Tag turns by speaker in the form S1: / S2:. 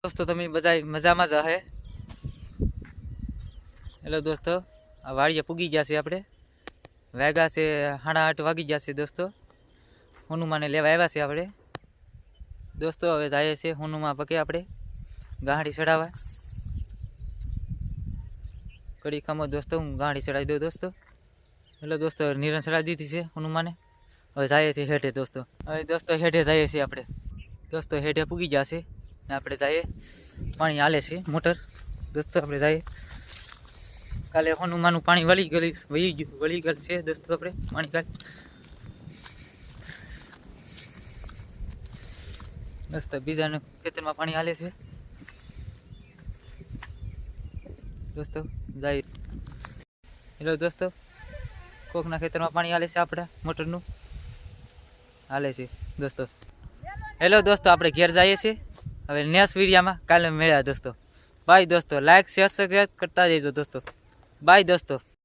S1: दोस्तों તમે બધા મજામાં જ હે। હેલો દોસ્તો, આ વાડીએ પૂગી ગયા છે આપણે। વાગ્યા છે 8:30 વાગી ગયા છે દોસ્તો। હનુમાને લેવા આવ્યા છે આપણે દોસ્તો। હવે જાય છે હનુમા પગે આપણે ગાંડી ચડાવવા। કડી ખામો દોસ્તો, હું ગાંડી ચડાવી દઉં દોસ્તો। હેલો દોસ્તો, નિરણ ચડાવી દીધી છે હનુમાને। હવે જાય છે હેઠે દોસ્તો। હવે દોસ્તો હેઠે જઈએ છીએ આપણે દોસ્તો। હેઠે પૂગી ગયા છે ને આપણે જઈએ। પાણી હાલે છે મોટર દોસ્તો। આપણે જઈએ કાલે હનુમાનું પાણી વળી ગયેલ છે દોસ્તો। આપણે પાણી કાલે દોસ્તો બીજાને ખેતરમાં પાણી હાલે છે દોસ્તો। જાય હેલો દોસ્તો, કોકના ખેતરમાં પાણી હાલે છે આપણા મોટરનું હાલે છે દોસ્તો। હેલો દોસ્તો, આપણે ઘેર જઈએ છીએ હવે નેક્સ્ટ વિડીયોમાં કાલે મળ્યા દોસ્તો। બાય દોસ્તો, લાઈક શેર સબસ્ક્રાઇબ કરતા જઈજો દોસ્તો। બાય દોસ્તો।